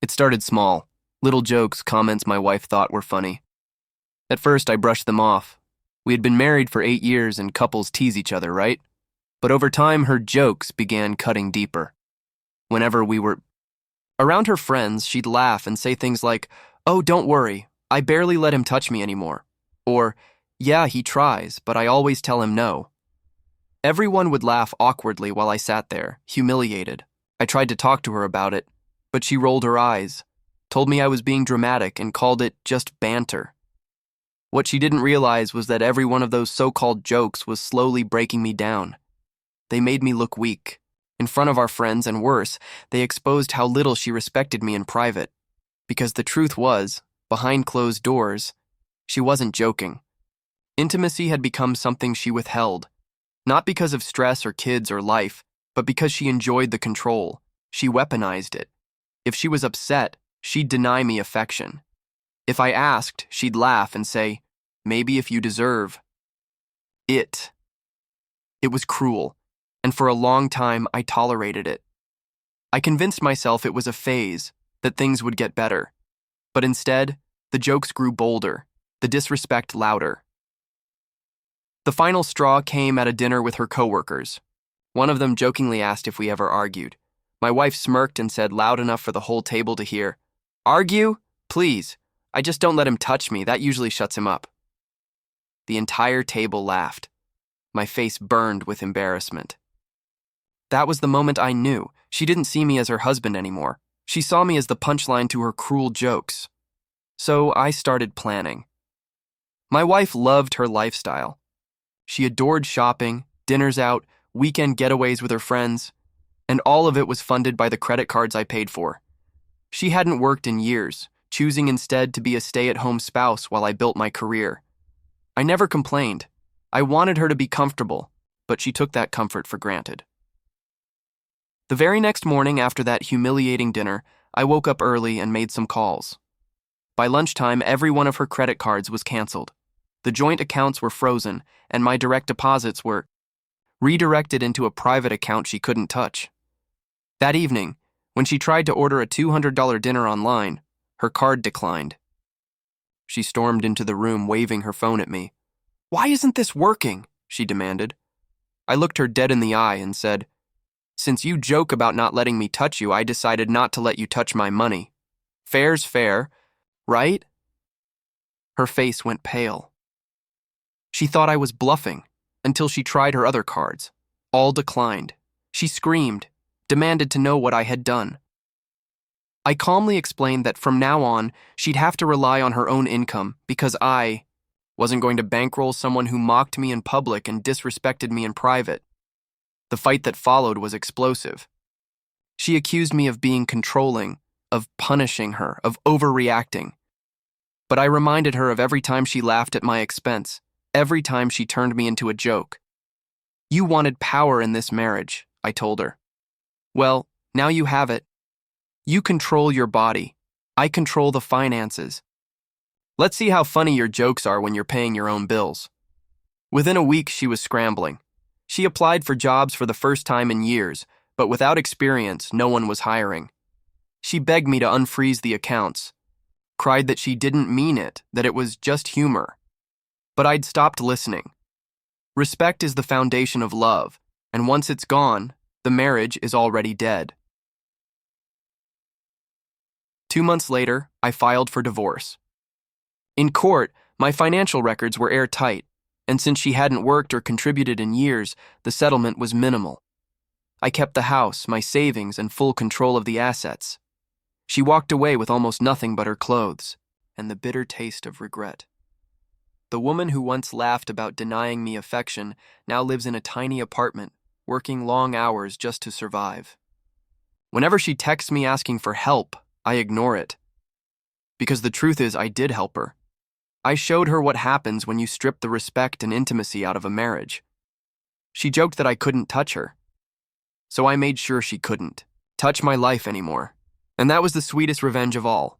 It started small, little jokes, comments my wife thought were funny. At first, I brushed them off. We had been married for 8 years and couples tease each other, right? But over time, her jokes began cutting deeper. Whenever we were around her friends, she'd laugh and say things like, "Oh, don't worry, I barely let him touch me anymore." Or, "Yeah, he tries, but I always tell him no." Everyone would laugh awkwardly while I sat there, humiliated. I tried to talk to her about it, but she rolled her eyes, told me I was being dramatic, and called it just banter. What she didn't realize was that every one of those so-called jokes was slowly breaking me down. They made me look weak. In front of our friends, and worse, they exposed how little she respected me in private. Because the truth was, behind closed doors, she wasn't joking. Intimacy had become something she withheld, not because of stress or kids or life, but because she enjoyed the control. She weaponized it. If she was upset, she'd deny me affection. If I asked, she'd laugh and say, "Maybe if you deserve it." It was cruel, and for a long time I tolerated it. I convinced myself it was a phase, that things would get better. But instead, the jokes grew bolder, the disrespect louder. The final straw came at a dinner with her coworkers. One of them jokingly asked if we ever argued. My wife smirked and said loud enough for the whole table to hear, "Argue? Please. I just don't let him touch me. That usually shuts him up." The entire table laughed. My face burned with embarrassment. That was the moment I knew. She didn't see me as her husband anymore. She saw me as the punchline to her cruel jokes. So I started planning. My wife loved her lifestyle. She adored shopping, dinners out, weekend getaways with her friends, and all of it was funded by the credit cards I paid for. She hadn't worked in years, choosing instead to be a stay-at-home spouse while I built my career. I never complained. I wanted her to be comfortable, but she took that comfort for granted. The very next morning after that humiliating dinner, I woke up early and made some calls. By lunchtime, every one of her credit cards was canceled. The joint accounts were frozen, and my direct deposits were redirected into a private account she couldn't touch. That evening, when she tried to order a $200 dinner online, her card declined. She stormed into the room, waving her phone at me. "Why isn't this working?" she demanded. I looked her dead in the eye and said, "Since you joke about not letting me touch you, I decided not to let you touch my money. Fair's fair, right?" Her face went pale. She thought I was bluffing, until she tried her other cards. All declined. She screamed, demanded to know what I had done. I calmly explained that from now on, she'd have to rely on her own income because I wasn't going to bankroll someone who mocked me in public and disrespected me in private. The fight that followed was explosive. She accused me of being controlling, of punishing her, of overreacting. But I reminded her of every time she laughed at my expense, every time she turned me into a joke. "You wanted power in this marriage," I told her. "Well, now you have it. You control your body. I control the finances. Let's see how funny your jokes are when you're paying your own bills." Within a week, she was scrambling. She applied for jobs for the first time in years, but without experience, no one was hiring. She begged me to unfreeze the accounts, cried that she didn't mean it, that it was just humor. But I'd stopped listening. Respect is the foundation of love, and once it's gone, the marriage is already dead. 2 months later, I filed for divorce. In court, my financial records were airtight, and since she hadn't worked or contributed in years, the settlement was minimal. I kept the house, my savings, and full control of the assets. She walked away with almost nothing but her clothes, and the bitter taste of regret. The woman who once laughed about denying me affection now lives in a tiny apartment, working long hours just to survive. Whenever she texts me asking for help, I ignore it. Because the truth is, I did help her. I showed her what happens when you strip the respect and intimacy out of a marriage. She joked that I couldn't touch her. So I made sure she couldn't touch my life anymore. And that was the sweetest revenge of all.